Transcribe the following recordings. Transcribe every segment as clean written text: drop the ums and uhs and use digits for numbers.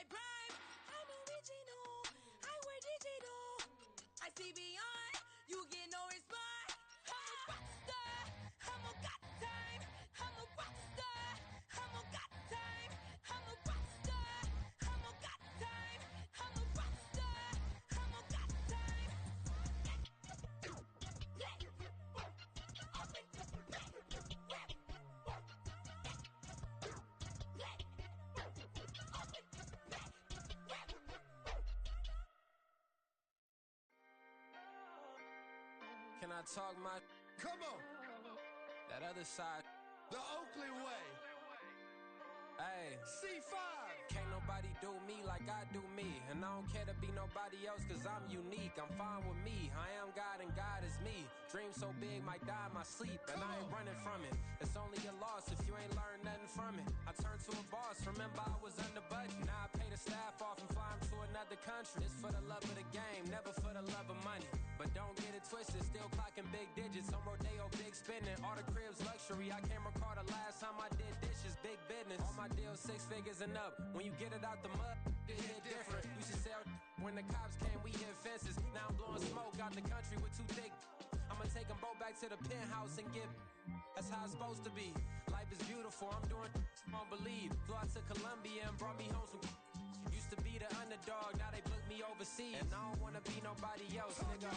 my prime. I'm original, I wear digital. I see beyond, you get no response. I'm a rock star, I'm a got time. I'm a rock star, I'm a got time. I'm a rock star, I'm a got time. I'm a rock star, I'm a got time. Can I talk my... Come on. That other side. The Oakley way. Hey. C5. Can't nobody do me like I do me. And I don't care to be nobody else cause I'm unique. I'm fine with me. I am God and God is me. Dream so big might die in my sleep. And I ain't running from it. It's only a loss if you ain't learned nothing from it. I turned to a boss. Remember I was under budget. Now I pay the staff off and fly them to another country. It's for the love of the game, never for the love of money. But don't get it twisted, still clocking big digits. On Rodeo, big spending. All the cribs luxury. I can't recall the last time I did dishes, big business. All my deals 6 figures and up. When you get it out the mud, it hit different. Used to sell when the cops came, we hit fences. Now I'm blowing smoke out the country with 2 thick. I'ma take them both back to the penthouse and get. That's how it's supposed to be. Life is beautiful, I'm doing I don't believe. Flew out to Colombia and brought me home some. Used to be the underdog, now they book me overseas. And I don't wanna be nobody else, nigga.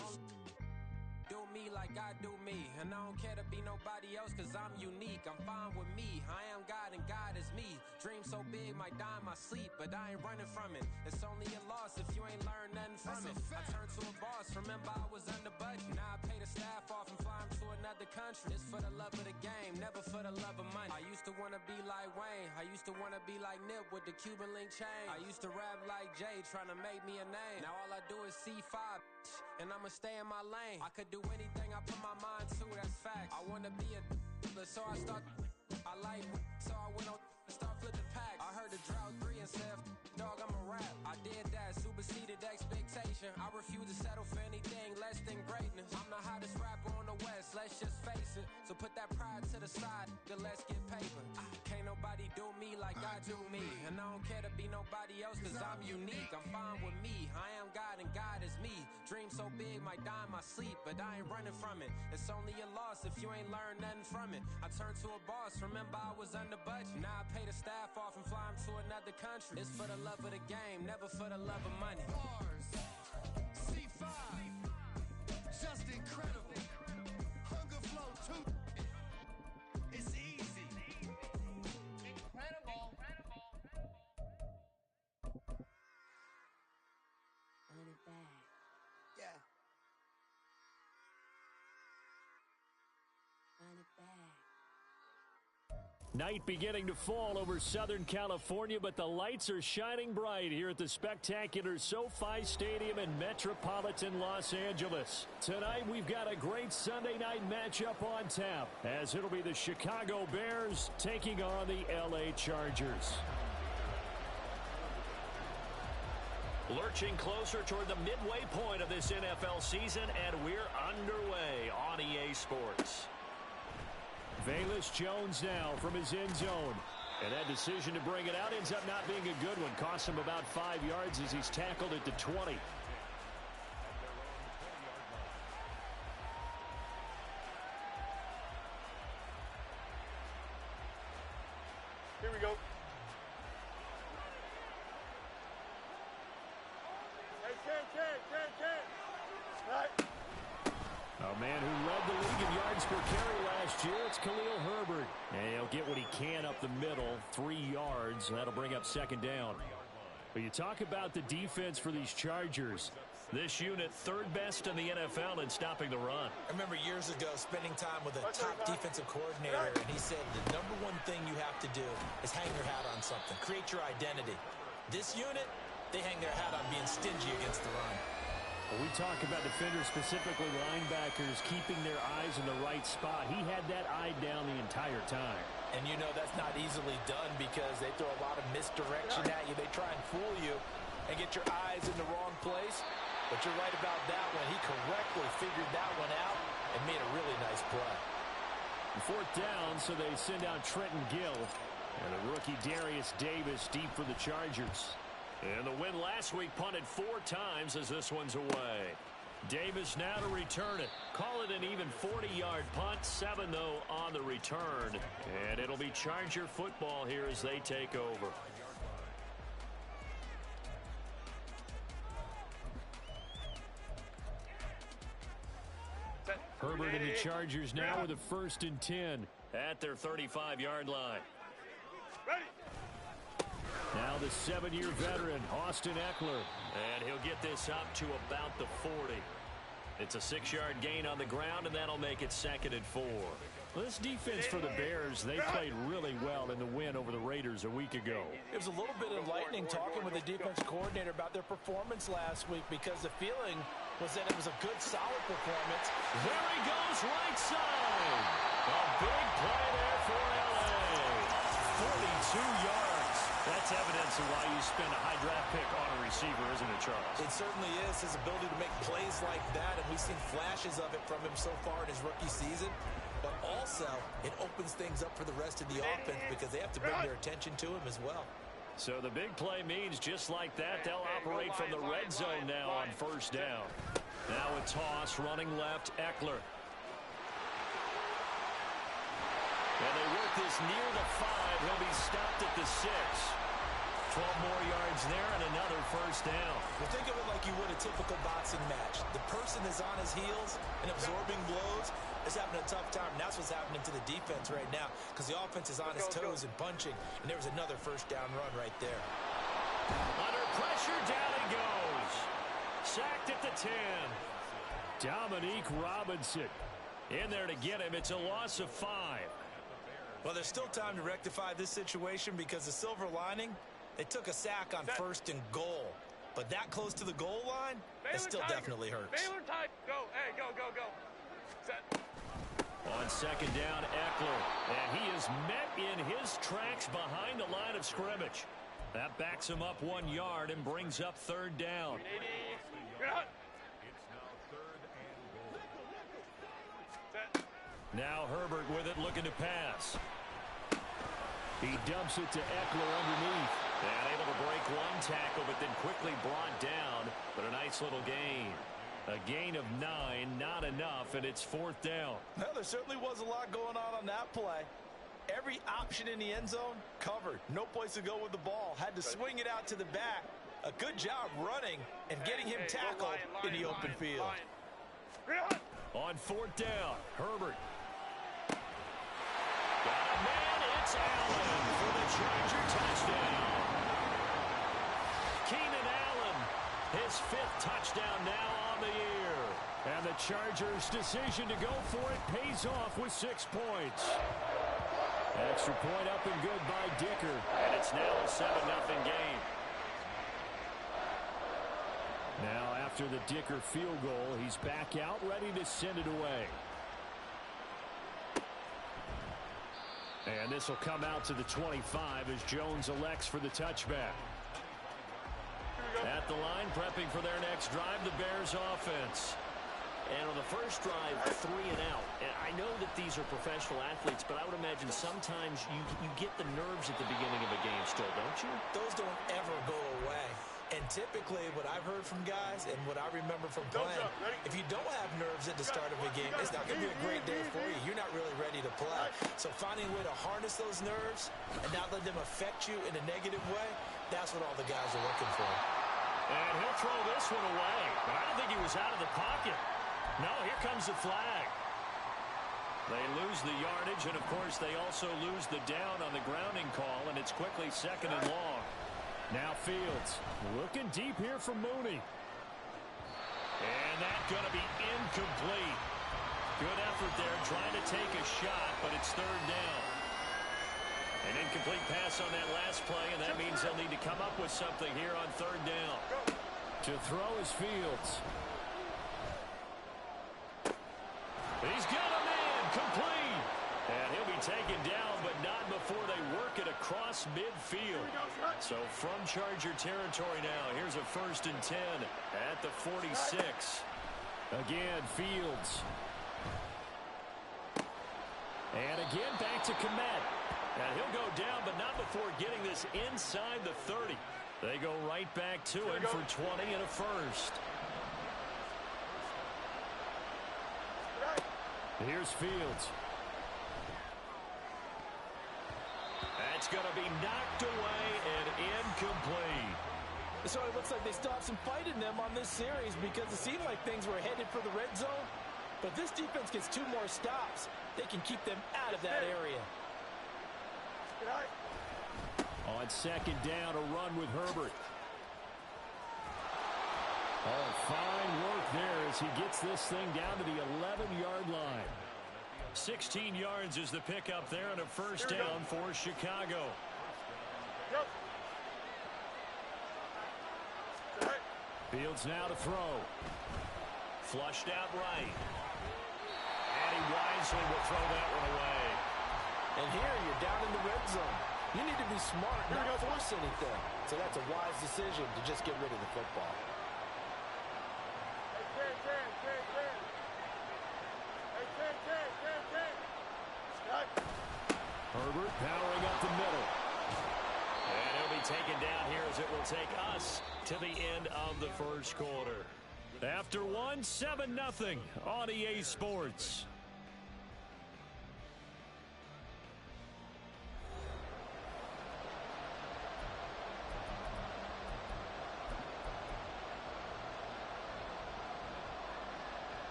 Do me like I do me. And I don't care to be nobody else cause I'm unique. I'm fine with me. I am God and God is me. Dream so big might die in my sleep, but I ain't running from it. It's only a loss if you ain't learned nothing from it. I turned to a boss. Remember I was under budget. Now I pay the staff off and fly them to another country. It's for the love of the game, never for the love of money. I used to wanna be like Wayne. I used to wanna be like Nip with the Cuban link chain. I used to rap like Jay, trying to make me a name. Now all I do is C5, and I'ma stay in my lane. I could do anything I put my mind to, that's facts. I wanna be a so I start. I like so I went on and start flipping packs. I heard the drought 3 and said, dog, I'm a rap. I did that, superseded expectation. I refuse to settle for anything less than greatness. I'm the hottest rapper on the West, let's just face it. So put that pride to the side, then let's get paper. Can't nobody do me like I do me. And I don't care to be nobody else cause I'm unique. I'm fine with me. I am God and God is me. Dream so big might die in my sleep, but I ain't running from it. It's only a loss if you ain't learned nothing from it. I turned to a boss, remember I was under budget. Now I pay the staff off and fly them to another country. It's for the love of the game, never for the love of money. Bars. C5. Just incredible. Hunger flow 2. It's easy. Incredible. Run it back. Yeah. Run it back. Night beginning to fall over Southern California, but the lights are shining bright here at the spectacular SoFi Stadium in metropolitan Los Angeles. Tonight, we've got a great Sunday night matchup on tap, as it'll be the Chicago Bears taking on the LA Chargers. Lurching closer toward the midway point of this NFL season, and we're underway on EA Sports. Velus Jones now from his end zone. And that decision to bring it out ends up not being a good one. Costs him about 5 yards as he's tackled at the 20. Here we go. Hey, 10. Right. A man who led the league in yards per carry last year, it's Khalil Herbert. And he'll get what he can up the middle, 3 yards. That'll bring up second down. But you talk about the defense for these Chargers. This unit, third best in the NFL in stopping the run. I remember years ago spending time with a top defensive coordinator, and he said the number one thing you have to do is hang your hat on something, create your identity. This unit, they hang their hat on being stingy against the run. When we talk about defenders, specifically linebackers, keeping their eyes in the right spot, he had that eye down the entire time. And you know that's not easily done because they throw a lot of misdirection at you. They try and fool you and get your eyes in the wrong place. But you're right about that one. He correctly figured that one out and made a really nice play. 4th down, so they send out Trenton Gill. And the rookie Darius Davis deep for the Chargers. And the win last week punted 4 times as this one's away. Davis now to return it. Call it an even 40-yard punt. 7, though, on the return. And it'll be Charger football here as they take over. Herbert and the Chargers now with a 1st and 10 at their 35-yard line. Now the 7-year veteran, Austin Eckler. And he'll get this up to about the 40. It's a 6-yard gain on the ground, and that'll make it 2nd and 4. Well, this defense for the Bears, they played really well in the win over the Raiders a week ago. It was a little bit enlightening talking with the defense coordinator about their performance last week because the feeling was that it was a good, solid performance. There he goes, right side. A big play there for LA. 42 yards. That's evidence of why you spend a high draft pick on a receiver, isn't it, Charles? It certainly is. His ability to make plays like that, and we've seen flashes of it from him so far in his rookie season. But also, it opens things up for the rest of the offense because they have to bring their attention to him as well. So the big play means just like that, they'll operate from the red zone now on 1st down. Now a toss, running left, Eckler. And they work this near the 5. He'll be stopped at the 6. 12 more yards there and another 1st down. Well, think of it like you would a typical boxing match. The person is on his heels and absorbing blows is having a tough time. And that's what's happening to the defense right now because the offense is on his toes and punching. And there was another 1st down run right there. Under pressure, down he goes. Sacked at the 10. Dominique Robinson in there to get him. It's a loss of 5. Well, there's still time to rectify this situation because the silver lining, they took a sack on 1st and goal. But that close to the goal line, it still definitely hurts. Baylor type. Go. Hey, go. Set. On 2nd down, Eckler. And he is met in his tracks behind the line of scrimmage. That backs him up 1 yard and brings up 3rd down. Now Herbert with it, looking to pass. He dumps it to Eckler underneath. And able to break 1 tackle, but then quickly brought down. But a nice little gain. A gain of 9, not enough, and it's 4th down. Well, there certainly was a lot going on that play. Every option in the end zone covered. No place to go with the ball. Had to swing it out to the back. A good job running and getting him tackled in the open field. On 4th down, Herbert. Got a man, it's Allen for the Charger touchdown. Keenan Allen, his 5th touchdown now on the year. And the Chargers' decision to go for it pays off with 6 points. Extra point up and good by Dicker. And it's now a 7-0 game. Now after the Dicker field goal, he's back out ready to send it away. And this will come out to the 25 as Jones elects for the touchback. At the line, prepping for their next drive, the Bears offense. And on the first drive, 3 and out. And I know that these are professional athletes, but I would imagine sometimes you get the nerves at the beginning of a game still, don't you? Those don't ever go away. And typically what I've heard from guys and what I remember from playing, if you don't have nerves at the start of a game, it's not going to be a great day for you. You're not really ready to play. So finding a way to harness those nerves and not let them affect you in a negative way, that's what all the guys are looking for. And he'll throw this one away. But I don't think he was out of the pocket. No, here comes the flag. They lose the yardage, and, of course, they also lose the down on the grounding call, and it's quickly 2nd and long. Now Fields looking deep here for Mooney. And that's going to be incomplete. Good effort there trying to take a shot, but it's 3rd down. An incomplete pass on that last play, and that means they'll need to come up with something here on 3rd down. To throw is Fields. He's got a man, complete. And he'll be taken down, but not before they work it across midfield. So from Charger territory now, here's a 1st and 10 at the 46. Again, Fields. And again, back to Komet. And he'll go down, but not before getting this inside the 30. They go right back to him for 20 and a first. Here's Fields. That's going to be knocked away and incomplete. So it looks like they still have some fight in them on this series because it seemed like things were headed for the red zone. But this defense gets 2 more stops. They can keep them out of that area. On second down, a run with Herbert. Oh, fine work there as he gets this thing down to the 11-yard line. 16 yards is the pickup there and a first down for Chicago. Fields now to throw. Flushed out right. And he wisely will throw that one away. And here you're down in the red zone. You need to be smart, not force anything. So that's a wise decision to just get rid of the football. Herbert powering up the middle. And he'll be taken down here as it will take us to the end of the first quarter. After 7-0 on EA Sports.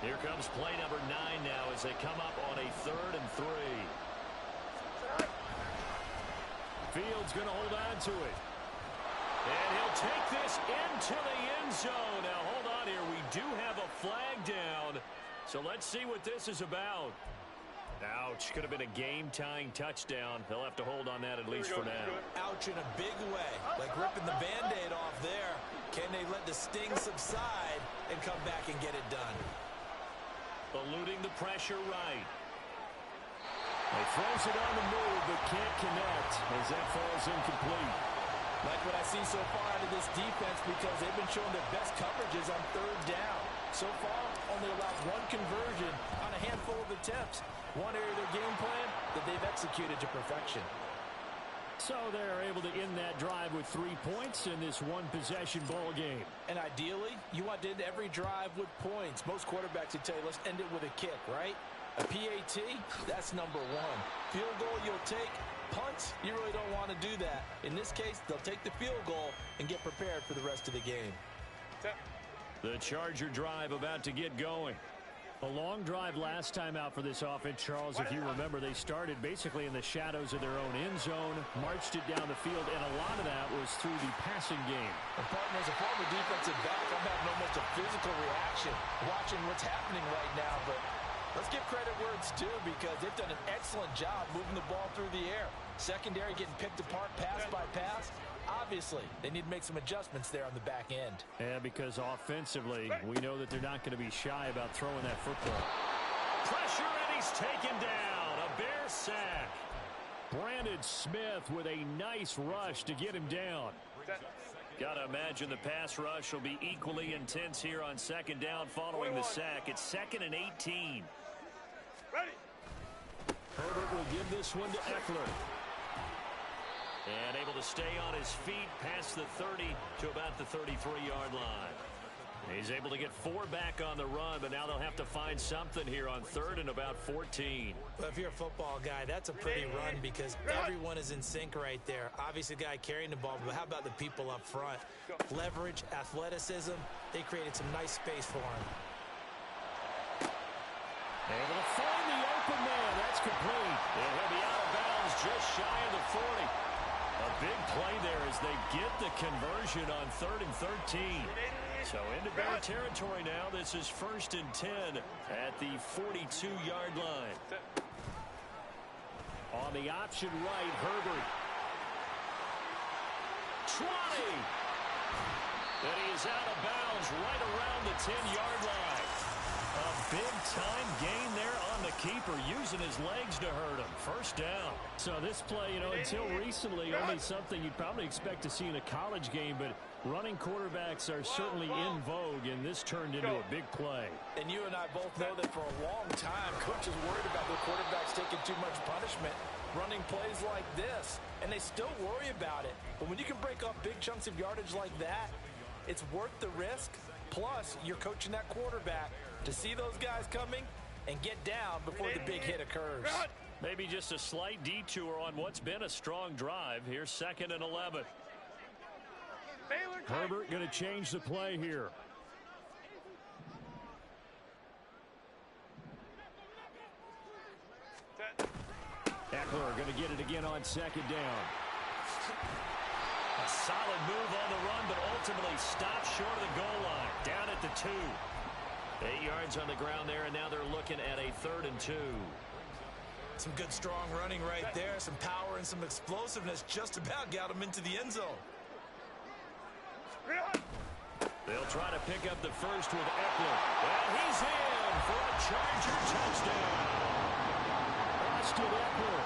Here comes play number 9 now as they come up on a 3rd and 3. Fields going to hold on to it. And he'll take this into the end zone. Now, hold on here. We do have a flag down. So let's see what this is about. Ouch. Could have been a game-tying touchdown. They'll have to hold on that at least for now. Ouch in a big way. Like ripping the Band-Aid off there. Can they let the sting subside and come back and get it done? Eluding the pressure right. He throws it on the move, but can't connect as that falls incomplete. Like what I see so far out of this defense because they've been showing their best coverages on 3rd down. So far, only allowed 1 conversion on a handful of attempts. One area of their game plan that they've executed to perfection. So they're able to end that drive with 3 points in this one-possession ball game. And ideally, you want to end every drive with points. Most quarterbacks would tell you, let's end it with a kick, right? A PAT, that's number 1. Field goal you'll take. Punts, you really don't want to do that. In this case, they'll take the field goal and get prepared for the rest of the game. The Charger drive about to get going. A long drive last time out for this offense, Charles. If you remember, they started basically in the shadows of their own end zone, marched it down the field, and a lot of that was through the passing game. And partner, as a former defensive back, I'm having almost a physical reaction watching what's happening right now. But let's give credit where it's due because they've done an excellent job moving the ball through the air. Secondary getting picked apart pass by pass. Obviously, they need to make some adjustments there on the back end. Yeah, because offensively, we know that they're not going to be shy about throwing that football. Pressure, and he's taken down. A Bear sack. Brandon Smith with a nice rush to get him down. Got to imagine the pass rush will be equally intense here on 2nd down following the sack. It's 2nd and 18. Ready. Herbert will give this one to Eckler. And able to stay on his feet past the 30 to about the 33-yard line. He's able to get 4 back on the run, but now they'll have to find something here on 3rd and about 14. Well, if you're a football guy, that's a pretty run because everyone is in sync right there. Obviously, the guy carrying the ball, but how about the people up front? Leverage, athleticism, they created some nice space for him. Able to find the open man. That's complete. And he'll be out of bounds just shy of the 40. A big play there as they get the conversion on 3rd and 13. So into Bear territory now. This is 1st and 10 at the 42-yard line. On the option right, Herbert. 20. And he is out of bounds right around the 10-yard line. A big-time gain there on the keeper, using his legs to hurt him. First down. So this play, until recently, only something you'd probably expect to see in a college game, but running quarterbacks are certainly in vogue, and this turned into a big play. And you and I both know that for a long time, coaches worried about their quarterbacks taking too much punishment. running plays like this, and they still worry about it. But when you can break up big chunks of yardage like that, it's worth the risk. Plus, you're coaching that quarterback to see those guys coming and get down before the big hit occurs. Maybe just a slight detour on what's been a strong drive. Here's 2nd and 11. Herbert going to change the play here. Eckler going to get it again on 2nd down. A solid move on the run, but ultimately stopped short of the goal line. Down at the 2. 8 yards on the ground there, and now they're looking at a 3rd and 2. Some good, strong running right there. Some power and some explosiveness just about got him into the end zone. They'll try to pick up the first with Eckler. And he's in for a Charger touchdown. Austin Eckler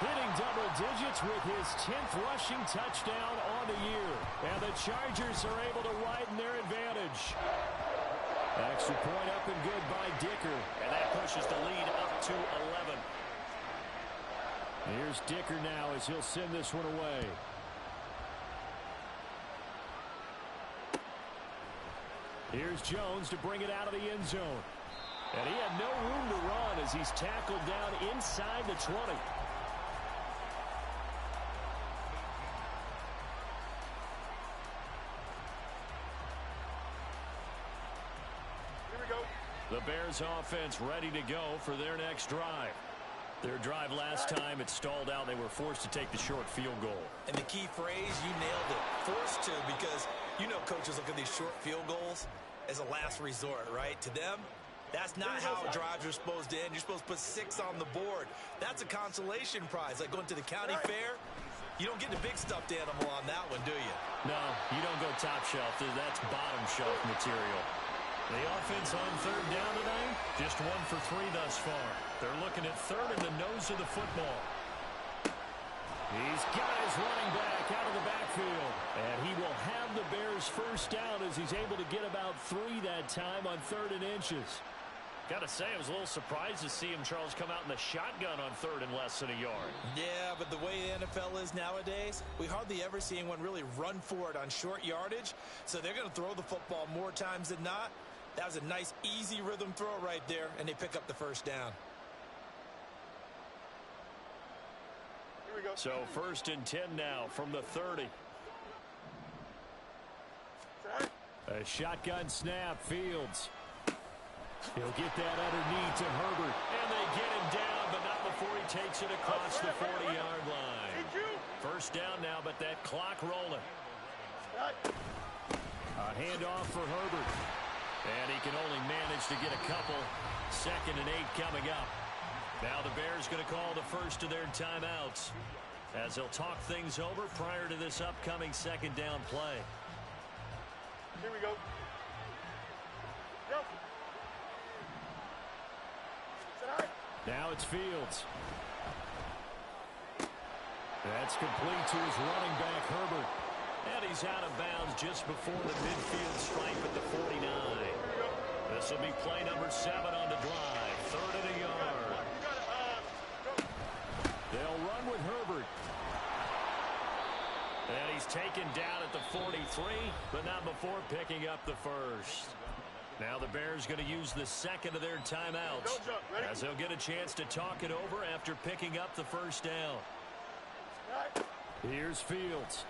hitting double digits with his 10th rushing touchdown on the year. And the Chargers are able to widen their advantage. Extra point up and good by Dicker. And that pushes the lead up to 11. Here's Dicker now as he'll send this one away. Here's Jones to bring it out of the end zone. And he had no room to run as he's tackled down inside the 20. Here we go. The Bears offense ready to go for their next drive. Their drive last time, it stalled out. They were forced to take the short field goal. And the key phrase, you nailed it. Forced to, because you know coaches look at these short field goals as a last resort, right? To them, that's not how drives are supposed to end. You're supposed to put 6 on the board. That's a consolation prize. Like going to the county fair, you don't get the big stuffed animal on that one, do you? No, you don't go top shelf. That's bottom shelf material. The offense on 3rd down tonight, just 1 for 3 thus far. They're looking at 3rd in the nose of the football. He's got his running back out of the backfield. And he will have the Bears first down as he's able to get about 3 that time on 3rd and inches. Got to say, I was a little surprised to see him, Charles, come out in the shotgun on 3rd and less than a yard. Yeah, but the way the NFL is nowadays, we hardly ever see anyone really run for it on short yardage. So they're going to throw the football more times than not. That was a nice, easy rhythm throw right there, and they pick up the first down. Here we go. So 1st and 10 now from the 30. A shotgun snap, Fields. He'll get that underneath to Herbert. And they get him down, but not before he takes it across the 40-yard line. First down now, but that clock rolling. A handoff for Herbert. And he can only manage to get a couple. 2nd and 8 coming up. Now the Bears going to call the first of their timeouts as they'll talk things over prior to this upcoming 2nd down play. Here we go. Go. Now it's Fields. That's complete to his running back, Herbert. And he's out of bounds just before the midfield stripe at the 49. This will be play number 7 on the drive. 3rd and a yard. They'll run with Herbert. And he's taken down at the 43, but not before picking up the first. Now the Bears going to use the 2nd of their timeouts as they'll get a chance to talk it over after picking up the first down. Here's Fields.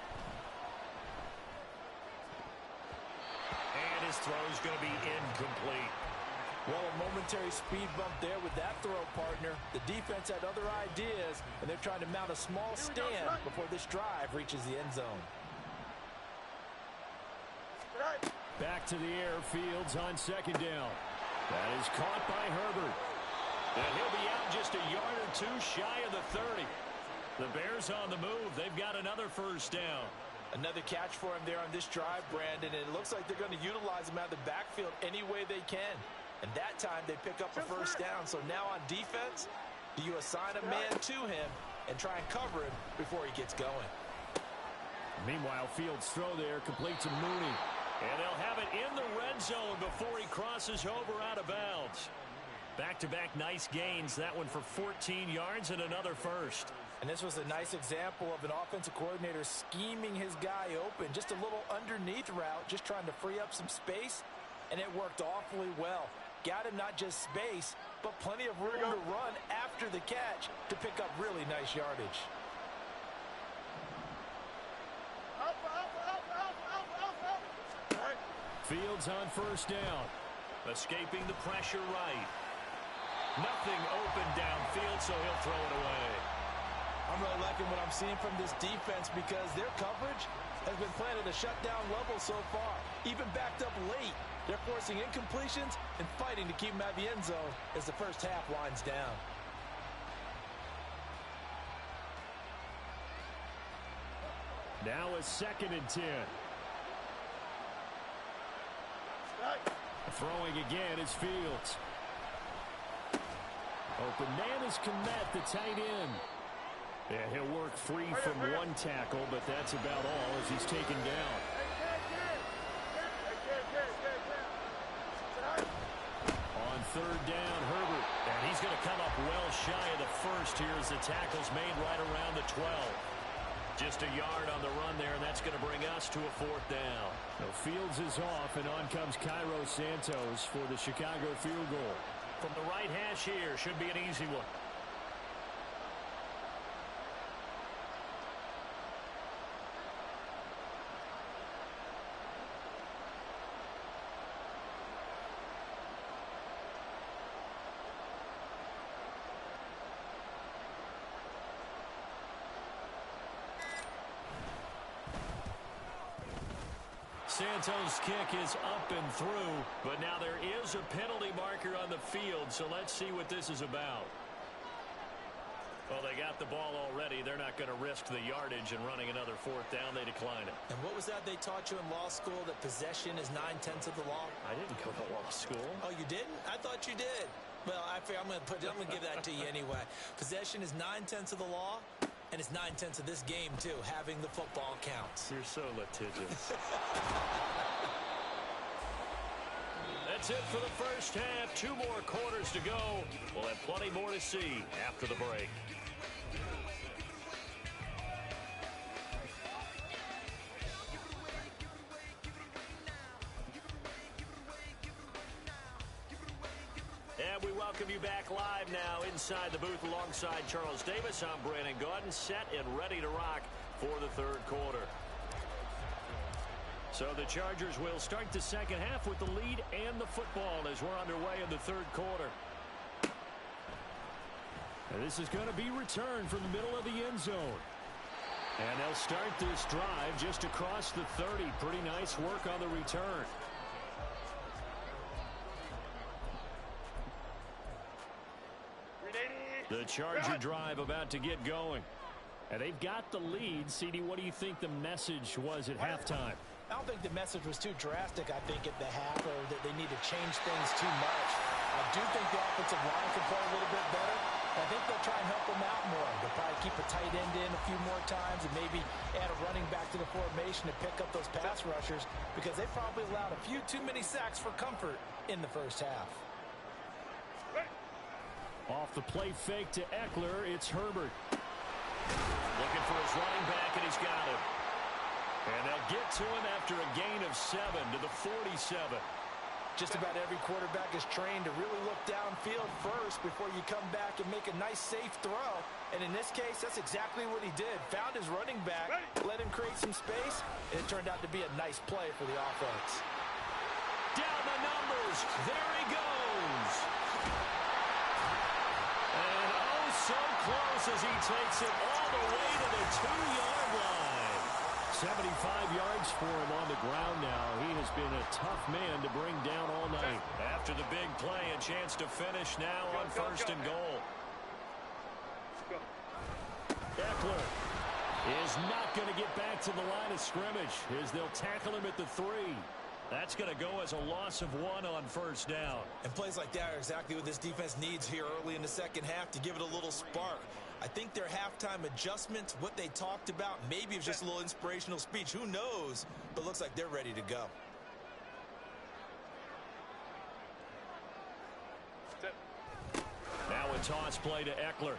And his throw is going to be incomplete. Well, a momentary speed bump there with that throw, partner. The defense had other ideas, and they're trying to mount a small stand before this drive reaches the end zone. Back to the air, Fields on 2nd down. That is caught by Herbert. And he'll be out just a yard or 2 shy of the 30. The Bears on the move. They've got another first down. Another catch for him there on this drive, Brandon. And it looks like they're going to utilize him out of the backfield any way they can. And that time they pick up a first down. So now on defense, do you assign a man to him and try and cover him before he gets going? Meanwhile, Fields' throw there complete to Mooney. And they'll have it in the red zone before he crosses over out of bounds. Back-to-back nice gains. That one for 14 yards and another first. And this was a nice example of an offensive coordinator scheming his guy open. Just a little underneath route, just trying to free up some space, and it worked awfully well. Got him not just space, but plenty of room to run after the catch to pick up really nice yardage. Fields on first down. Escaping the pressure right. Nothing open downfield, so he'll throw it away. I'm really liking what I'm seeing from this defense because their coverage has been playing at a shutdown level so far. Even backed up late, they're forcing incompletions and fighting to keep them out of the end zone as the first half winds down. Now a 2nd and 10. Throwing again is Fields. Open man is Kmet, the tight end. Yeah, he'll work free from one tackle, but that's about all as he's taken down. On 3rd down, Herbert. And he's going to come up well shy of the first here as the tackle's made right around the 12. Just a yard on the run there, and that's going to bring us to a 4th down. So Fields is off, and on comes Cairo Santos for the Chicago field goal. From the right hash here, should be an easy one. Santos' kick is up and through, but now there is a penalty marker on the field, so let's see what this is about. Well, they got the ball already. They're not going to risk the yardage and running another 4th down. They decline it. And what was that they taught you in law school, that possession is 9/10 of the law? I didn't go to law school. Oh, you didn't? I thought you did. Well, I'm going to give that to you anyway. Possession is 9/10 of the law. And it's 9/10 of this game, too. Having the football counts. You're so litigious. That's it for the first half. 2 more quarters to go. We'll have plenty more to see after the break. And we welcome you back live now inside the booth alongside Charles Davis. I'm Brandon Gaudin, set and ready to rock for the 3rd quarter. So the Chargers will start the second half with the lead and the football as we're underway in the 3rd quarter. And this is going to be returned from the middle of the end zone. And they'll start this drive just across the 30. Pretty nice work on the return. The Charger drive about to get going. And they've got the lead. CD, what do you think the message was at halftime? I don't think the message was too drastic, I think, at the half, or that they need to change things too much. I do think the offensive line can play a little bit better. I think they'll try and help them out more. They'll probably keep a tight end in a few more times and maybe add a running back to the formation to pick up those pass rushers, because they probably allowed a few too many sacks for comfort in the first half. Off the play fake to Eckler, it's Herbert. Looking for his running back, and he's got him. And they'll get to him after a gain of 7 to the 47. Just about every quarterback is trained to really look downfield first before you come back and make a nice, safe throw. And in this case, that's exactly what he did. Found his running back, let him create some space, and it turned out to be a nice play for the offense. Down the numbers. There he goes. And oh, so close as he takes it all the way to the 2-yard line. 75 yards for him on the ground now. He has been a tough man to bring down all night. After the big play, a chance to finish now on 1st and goal. Eckler is not going to get back to the line of scrimmage as they'll tackle him at the 3. That's going to go as a loss of 1 on 1st down. And plays like that are exactly what this defense needs here early in the second half to give it a little spark. I think their halftime adjustments, what they talked about, maybe it was just a little inspirational speech. Who knows? But looks like they're ready to go. Now a toss play to Eckler.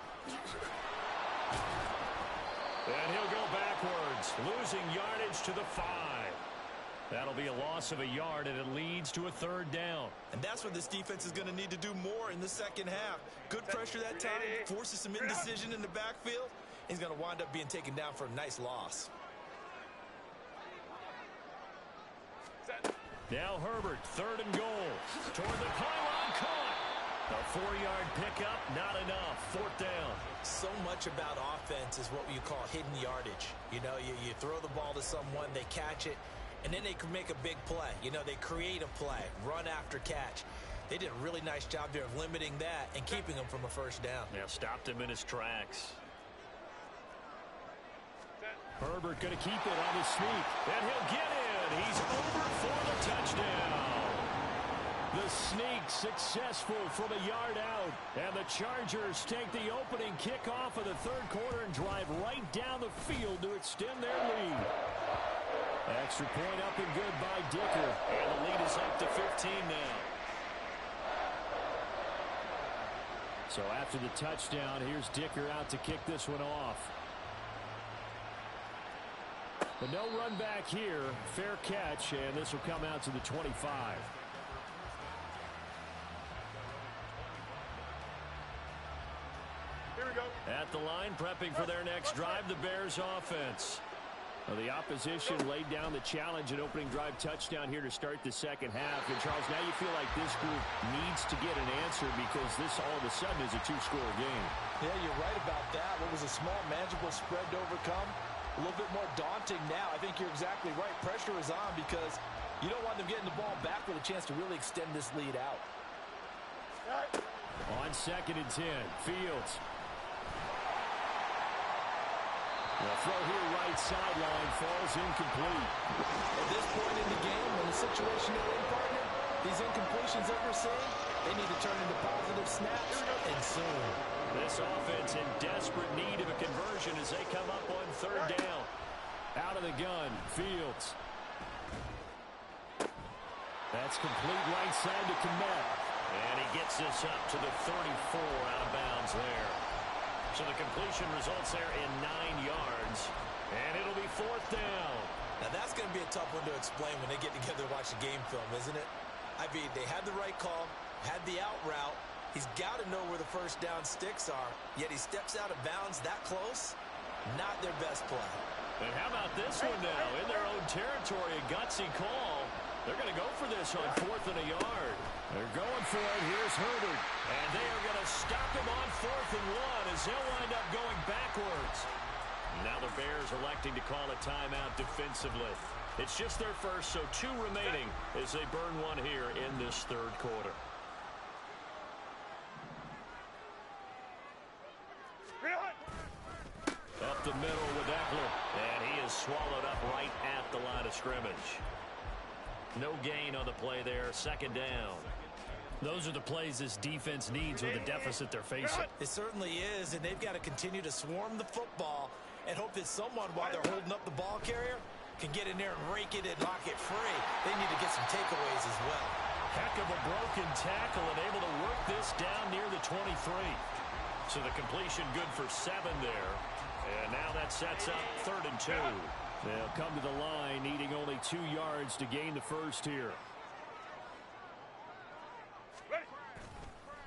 And he'll go backwards, losing yardage to the 5. That'll be a loss of a yard, and it leads to a 3rd down. And that's where this defense is going to need to do more in the second half. Good pressure that time, forces some indecision in the backfield. He's going to wind up being taken down for a nice loss. Now Herbert, 3rd and goal. Toward the pylon, caught. A 4-yard pickup, not enough. 4th down. So much about offense is what you call hidden yardage. You know, you throw the ball to someone, they catch it, and then they can make a big play. You know, they create a play, run after catch. They did a really nice job there of limiting that and keeping him from a 1st down. Yeah, stopped him in his tracks. Herbert going to keep it on the sneak, and he'll get in. He's over for the touchdown. The sneak successful from a yard out, and the Chargers take the opening kickoff of the 3rd quarter and drive right down the field to extend their lead. Extra point up and good by Dicker, and the lead is up to 15 now. So after the touchdown, here's Dicker out to kick this one off. But no run back here. Fair catch, and this will come out to the 25. Here we go. At the line, prepping for their next drive, the Bears offense. Well, the opposition laid down the challenge and opening drive touchdown here to start the second half. And, Charles, now you feel like this group needs to get an answer because this all of a sudden is a 2-score game. Yeah, you're right about that. What was a small, manageable spread to overcome, a little bit more daunting now. I think you're exactly right. Pressure is on because you don't want them getting the ball back with a chance to really extend this lead out. On 2nd and 10, Fields. The throw here right sideline falls incomplete. At this point in the game, when the situation they're in, partner, these incompletions that we're seeing, they need to turn into positive snaps, and soon. This offense in desperate need of a conversion as they come up on 3rd down. Out of the gun, Fields. That's complete right side to Kmet. And he gets this up to the 34 out of bounds there. So the completion results there in 9 yards. And it'll be 4th down. Now that's going to be a tough one to explain when they get together to watch the game film, isn't it? I mean, they had the right call, had the out route. He's got to know where the 1st down sticks are, yet he steps out of bounds that close. Not their best play. And how about this one now? In their own territory, a gutsy call. They're going to go for this on 4th and a yard. They're going for it. Here's Herbert. And they are going to stop him on 4th and 1 as they'll wind up going backwards. Now the Bears electing to call a timeout defensively. It's just their first, so 2 remaining as they burn one here in this 3rd quarter. Up the middle with Eckler, and he is swallowed up right at the line of scrimmage. No gain on the play there, 2nd down. Those are the plays this defense needs with the deficit they're facing. It certainly is, and they've got to continue to swarm the football and hope that someone, while they're holding up the ball carrier, can get in there and rake it and lock it free. They need to get some takeaways as well. Heck of a broken tackle and able to work this down near the 23. So the completion good for 7 there. And now that sets up 3rd and 2. They'll come to the line needing only 2 yards to gain the first here.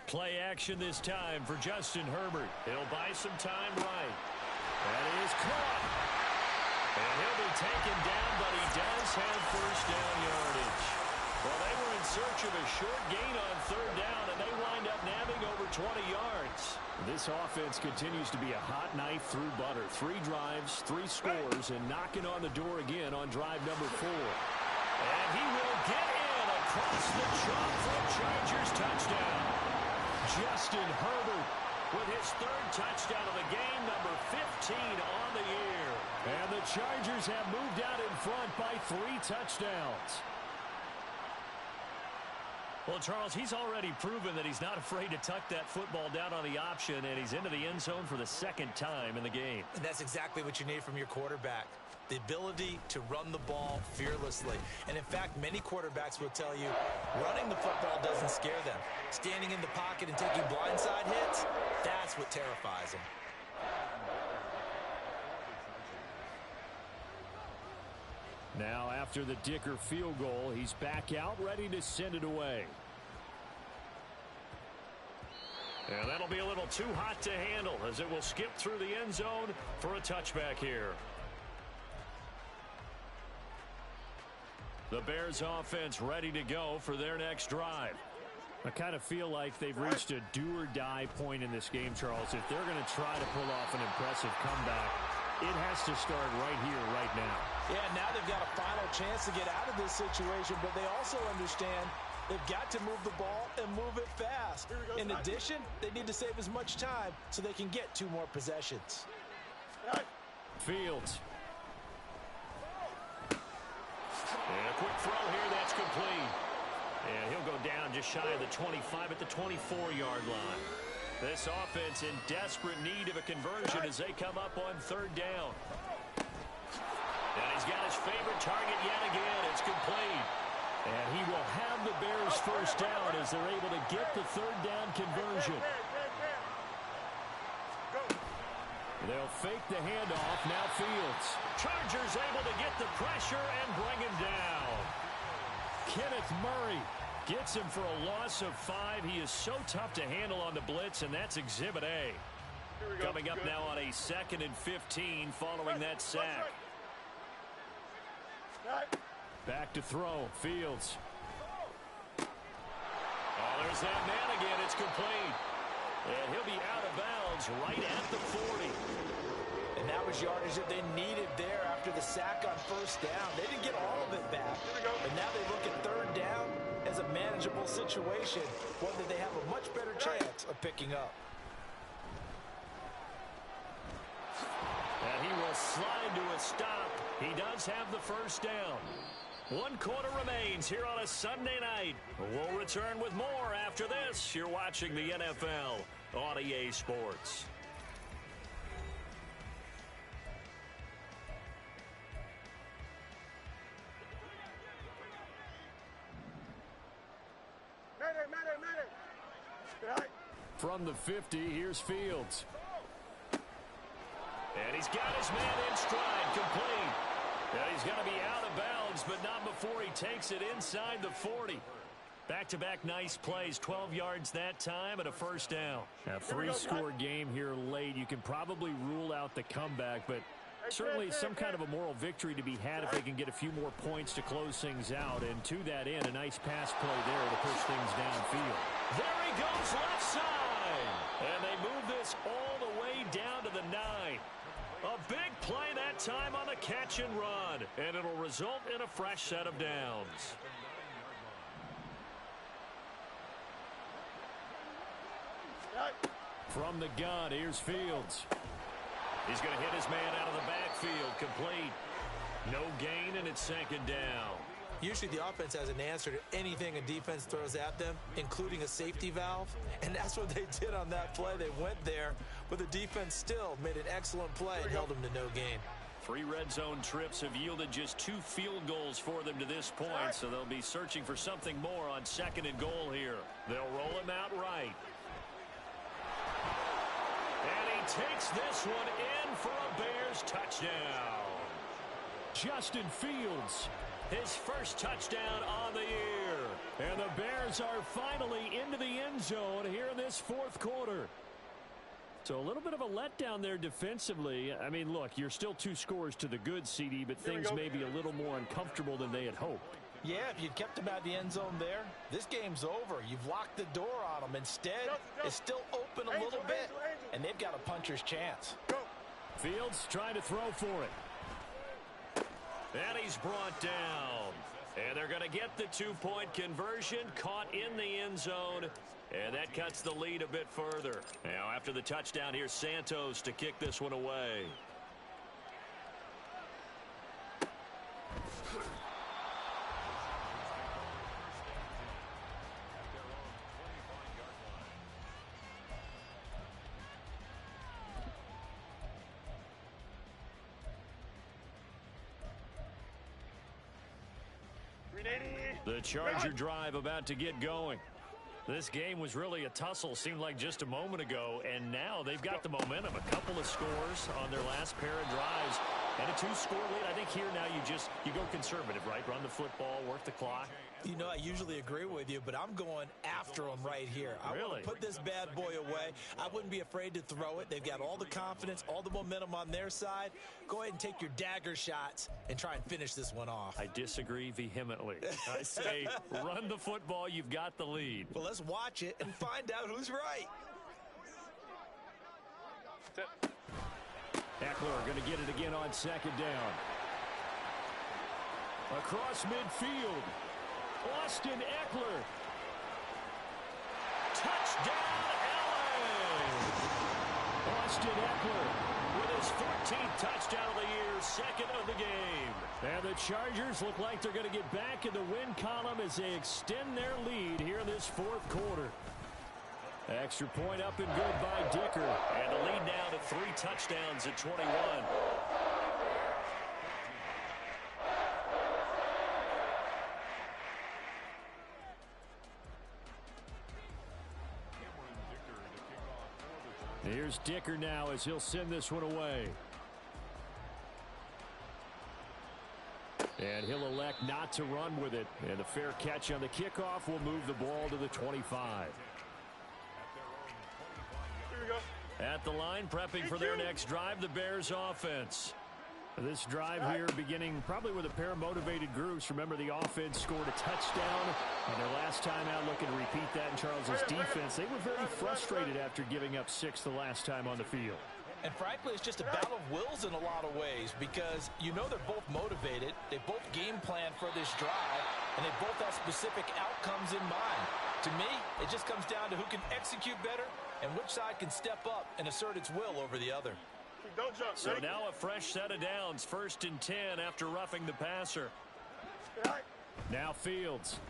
Play action this time for Justin Herbert. He'll buy some time right. That is caught. And he'll be taken down, but he does have 1st down yardage. Well, they were in search of a short gain on 3rd down, and they wind up nabbing over 20 yards. This offense continues to be a hot knife through butter. 3 drives, 3 scores, and knocking on the door again on drive number 4. And he will get in across the chalk for a Chargers touchdown. Justin Herbert with his 3rd touchdown of the game, number 15 on the year. And the Chargers have moved out in front by 3 touchdowns. Well, Charles, he's already proven that he's not afraid to tuck that football down on the option, and he's into the end zone for the 2nd time in the game. And that's exactly what you need from your quarterback. The ability to run the ball fearlessly. And in fact, many quarterbacks will tell you running the football doesn't scare them. Standing in the pocket and taking blindside hits, that's what terrifies them. Now, after the Dicker field goal, he's back out, ready to send it away. And that'll be a little too hot to handle as it will skip through the end zone for a touchback here. The Bears offense ready to go for their next drive. I kind of feel like they've reached a do-or-die point in this game, Charles. If they're going to try to pull off an impressive comeback, it has to start right here, right now. Yeah, now they've got a final chance to get out of this situation, but they also understand they've got to move the ball and move it fast. In addition, they need to save as much time so they can get 2 more possessions. Fields. And a quick throw here, that's complete. And he'll go down just shy of the 25 at the 24-yard line. This offense in desperate need of a conversion as they come up on 3rd down. And he's got his favorite target yet again. It's complete. And he will have the Bears first down as they're able to get the 3rd down conversion. They'll fake the handoff. Now Fields. Chargers able to get the pressure and bring him down. Kenneth Murray gets him for a loss of 5. He is so tough to handle on the blitz, and that's Exhibit A. Coming up now on a 2nd and 15 following that sack. Back to throw. Fields. Oh, there's that man again. It's complete. And he'll be out of bounds right at the 40. And that was yardage that they needed there after the sack on 1st down. They didn't get all of it back. But now they look at 3rd down as a manageable situation, one that they have a much better chance of picking up. And he will slide to a stop. He does have the first down. 1 quarter remains here on a Sunday night. We'll return with more after this. You're watching the NFL on EA Sports. From the 50, here's Fields. And he's got his man in stride, complete. And he's going to be out of bounds, but not before he takes it inside the 40. Back-to-back nice plays, 12 yards that time and a first down. A 3-score game here late. You can probably rule out the comeback, but certainly some kind of a moral victory to be had if they can get a few more points to close things out. And to that end, a nice pass play there to push things downfield. There he goes left side. And they move this all the way down to the 9. A big play that time on the catch and run. And it'll result in a fresh set of downs. From the gun, here's Fields. He's going to hit his man out of the backfield, complete. No gain, and it's 2nd down. Usually the offense has an answer to anything a defense throws at them, including a safety valve. And that's what they did on that play. They went there, but the defense still made an excellent play and held them to no gain. 3 red zone trips have yielded just 2 field goals for them to this point, so they'll be searching for something more on 2nd and goal here. They'll roll him out right. And he takes this one in for a Bears touchdown. Justin Fields, his first touchdown on the year. And the Bears are finally into the end zone here in this 4th quarter. So a little bit of a letdown there defensively. I mean, look, you're still 2 scores to the good, CD, but things may be a little more uncomfortable than they had hoped. Yeah, if you'd kept him out of the end zone there, this game's over. You've locked the door on him. Instead, it's still open a little bit, and they've got a puncher's chance. Fields trying to throw for it. And he's brought down. And they're going to get the 2-point conversion, caught in the end zone, and that cuts the lead a bit further. Now, after the touchdown, here's Santos to kick this one away. The Charger drive about to get going. This game was really a tussle, seemed like just a moment ago, and now they've got the momentum. A couple of scores on their last pair of drives. And a 2-score lead. I think here now you go conservative, right? Run the football, work the clock. You know, I usually agree with you, but I'm going after them right here. I want to put this bad boy away. I wouldn't be afraid to throw it. They've got all the confidence, all the momentum on their side. Go ahead and take your dagger shots and try and finish this one off. I disagree vehemently. I say run the football. You've got the lead. Well, let's watch it and find out who's right. Eckler going to get it again on second down. Across midfield. Austin Eckler. Touchdown, LA! Austin Eckler with his 14th touchdown of the year, second of the game. And the Chargers look like they're going to get back in the win column as they extend their lead here in this fourth quarter. Extra point up and good by Dicker. And the lead now to 3 touchdowns at 21. Here's Dicker now as he'll send this one away. And he'll elect not to run with it. And the fair catch on the kickoff will move the ball to the 25. Here we go. At the line, prepping for their next drive, the Bears offense. This drive here beginning probably with a pair of motivated groups. Remember, the offense scored a touchdown, and their last time out looking to repeat that in Charles' defense. They were very frustrated after giving up 6 the last time on the field. And frankly, it's just a battle of wills in a lot of ways because you know they're both motivated. They both game plan for this drive, and they both have specific outcomes in mind. To me, it just comes down to who can execute better and which side can step up and assert its will over the other. Don't jump. So now a fresh set of downs, 1st and 10 after roughing the passer. Now Fields.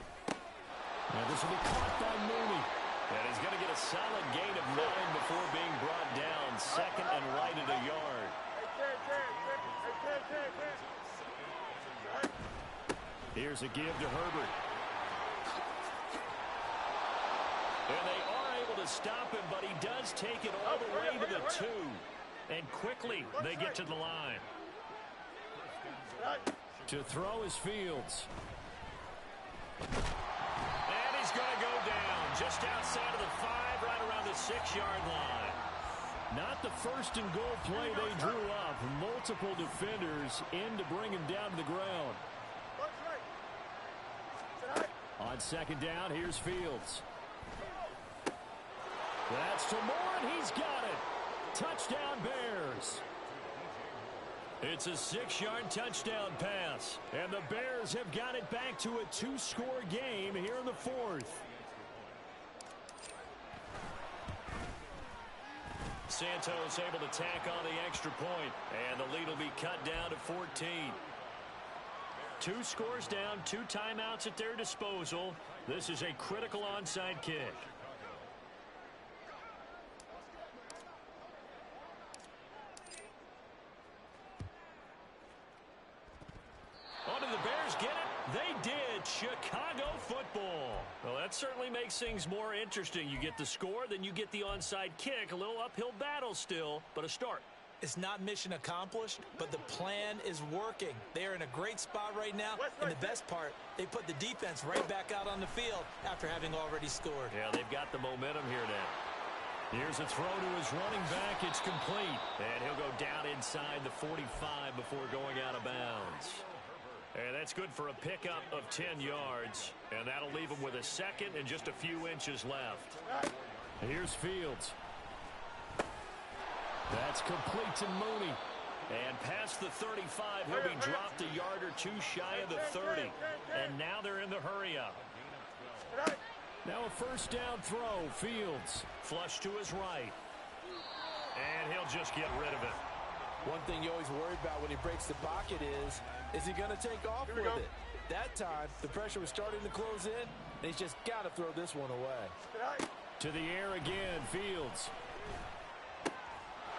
And this will be caught by Mooney. And he's going to get a solid gain of 9 before being brought down. 2nd and right at a yard. Here's a give to Herbert. And they are able to stop him, but he does take it all the way to the 2. And quickly they get to the line. To throw is Fields. And he's going to go down just outside of the 5, right around the 6-yard line. Not the first and goal play they drew up. Multiple defenders in to bring him down to the ground. On 2nd down, here's Fields. That's to Moore, and he's got it. Touchdown, Bears. It's a 6-yard touchdown pass, and the Bears have got it back to a 2-score game here in the 4th. Santos able to tack on the extra point, and the lead will be cut down to 14. 2 scores down, 2 timeouts at their disposal. This is a critical onside kick. Oh, did the Bears get it? They did. Chicago football. Well, that certainly makes things more interesting. You get the score, then you get the onside kick. A little uphill battle still, but a start. It's not mission accomplished, but the plan is working. They are in a great spot right now, and the best part, they put the defense right back out on the field after having already scored. Yeah, they've got the momentum here now. Here's a throw to his running back. It's complete. And he'll go down inside the 45 before going out of bounds. And that's good for a pickup of 10 yards. And that'll leave him with a 2nd and just a few inches left. Here's Fields. That's complete to Mooney. And past the 35, he'll be dropped a yard or 2 shy of the 30. And now they're in the hurry-up. Now a 1st down throw. Fields flush to his right. And he'll just get rid of it. One thing you always worry about when he breaks the pocket is he going to take off with it? That time, the pressure was starting to close in, and he's just got to throw this one away. To the air again, Fields.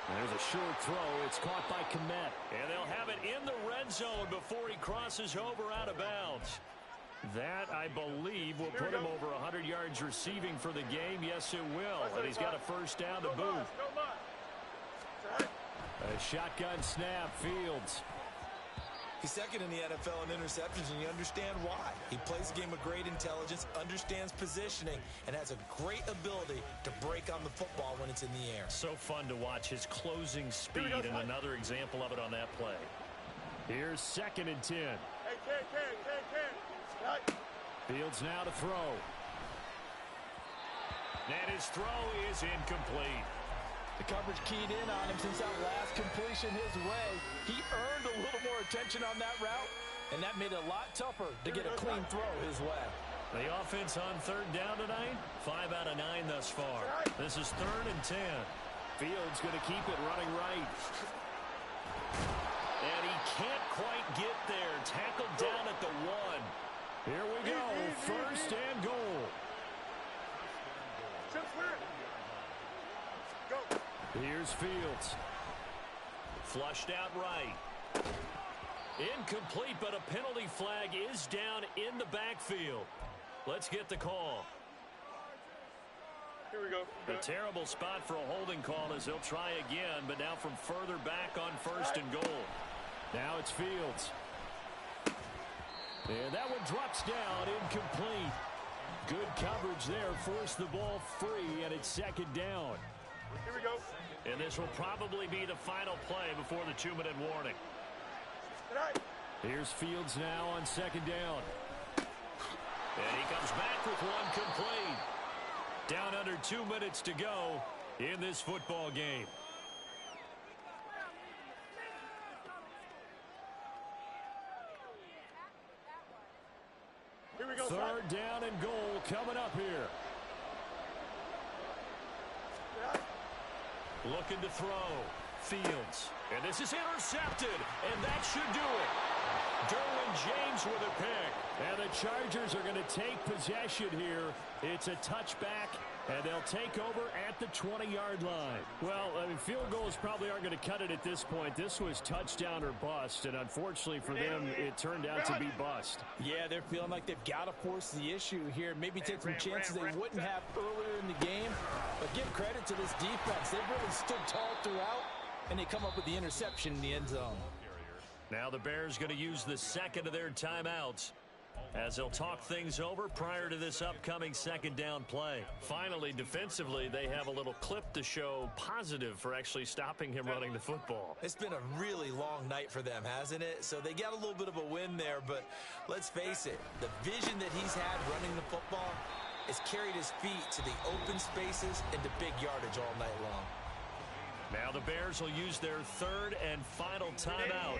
There's a short throw. It's caught by Kmet. And they'll have it in the red zone before he crosses over out of bounds. That, I believe, will put him over 100 yards receiving for the game. Yes, it will. And he's got a 1st down to boot. A shotgun snap, Fields. He's second in the NFL in interceptions, and you understand why. He plays a game of great intelligence, understands positioning, and has a great ability to break on the football when it's in the air. So fun to watch his closing speed, and another example of it on that play. Here's 2nd and 10. Hey, Ken. Fields now to throw. And his throw is incomplete. The coverage keyed in on him since that last completion his way. He earned a little more attention on that route, and that made it a lot tougher to get a clean throw his way. The offense on 3rd down tonight, 5 out of 9 thus far. This is 3rd and 10. Fields going to keep it running right. And he can't quite get there. Tackled down at the 1. Here we go. 1st and goal. Here's Fields. Flushed out right. Incomplete, but a penalty flag is down in the backfield. Let's get the call. Here we go. A terrible spot for a holding call as he'll try again, but now from further back on 1st and goal. Now it's Fields. And that one drops down, incomplete. Good coverage there, forced the ball free, and it's 2nd down. Here we go. And this will probably be the final play before the 2-minute warning. Here's Fields now on 2nd down. And he comes back with one complete. Down under 2 minutes to go in this football game. Here we go. 3rd down and goal coming up here. Looking to throw. Fields. And this is intercepted. And that should do it. Derwin James with a pick. And the Chargers are going to take possession here. It's a touchback, and they'll take over at the 20-yard line. Well, I mean, field goals probably aren't going to cut it at this point. This was touchdown or bust, and unfortunately for them, it turned out to be bust. Yeah, they're feeling like they've got to force the issue here. Maybe take some chances they wouldn't have earlier in the game. But give credit to this defense. They've really stood tall throughout, and they come up with the interception in the end zone. Now the Bears going to use the 2nd of their timeouts as they'll talk things over prior to this upcoming 2nd down play. Finally, defensively, they have a little clip to show positive for actually stopping him running the football. It's been a really long night for them, hasn't it? So they got a little bit of a win there, but let's face it, the vision that he's had running the football has carried his feet to the open spaces and to big yardage all night long. Now the Bears will use their 3rd and final timeout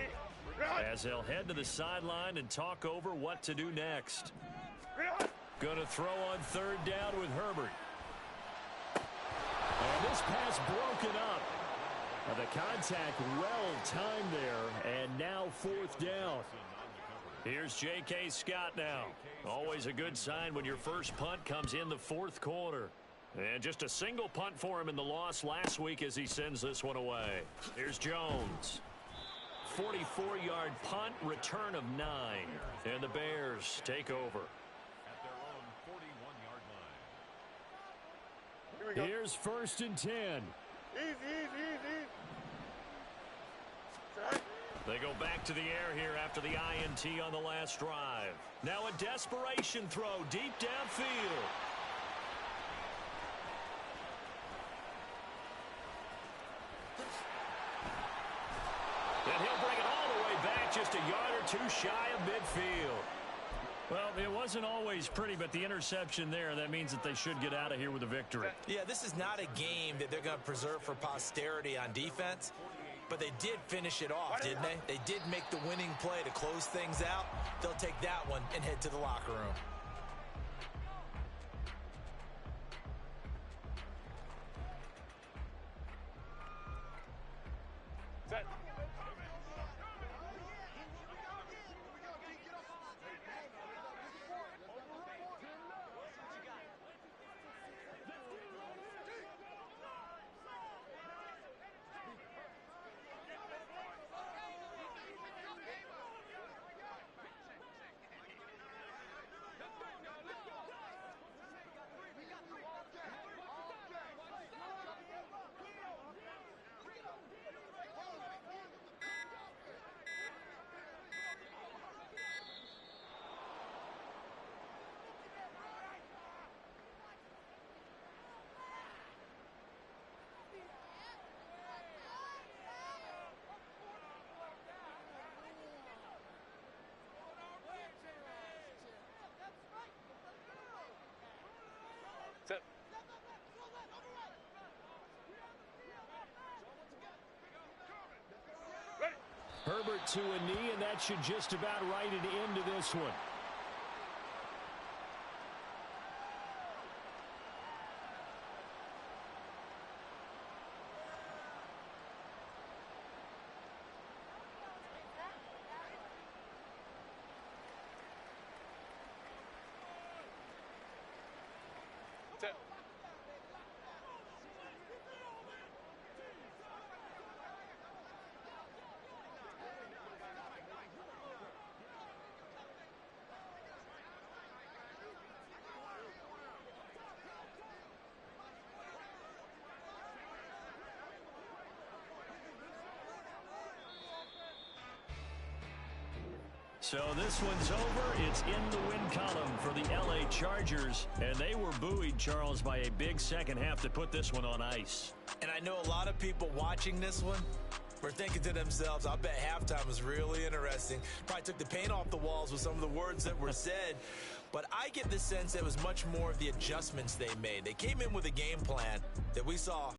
as they'll head to the sideline and talk over what to do next. Going to throw on 3rd down with Herbert. And this pass broken up. The contact well timed there, and now 4th down. Here's J.K. Scott now. Always a good sign when your first punt comes in the 4th quarter. And just a single punt for him in the loss last week as he sends this one away. Here's Jones. 44-yard punt, return of 9. And the Bears take over. Here's 1st and 10. Easy. They go back to the air here after the INT on the last drive. Now a desperation throw deep downfield. And he'll bring it all the way back, just a yard or two shy of midfield. Well, it wasn't always pretty, but the interception there, that means that they should get out of here with a victory. Yeah, this is not a game that they're going to preserve for posterity on defense, but they did finish it off, didn't they? They did make the winning play to close things out. They'll take that one and head to the locker room. Set. to a knee, and that should just about write an end to this one. So this one's over. It's in the win column for the LA Chargers, and they were buoyed, Charles, by a big second half to put this one on ice. And I know a lot of people watching this one were thinking to themselves, I bet halftime was really interesting. Probably took the paint off the walls with some of the words that were said. But I get the sense it was much more of the adjustments they made. They came in with a game plan that we saw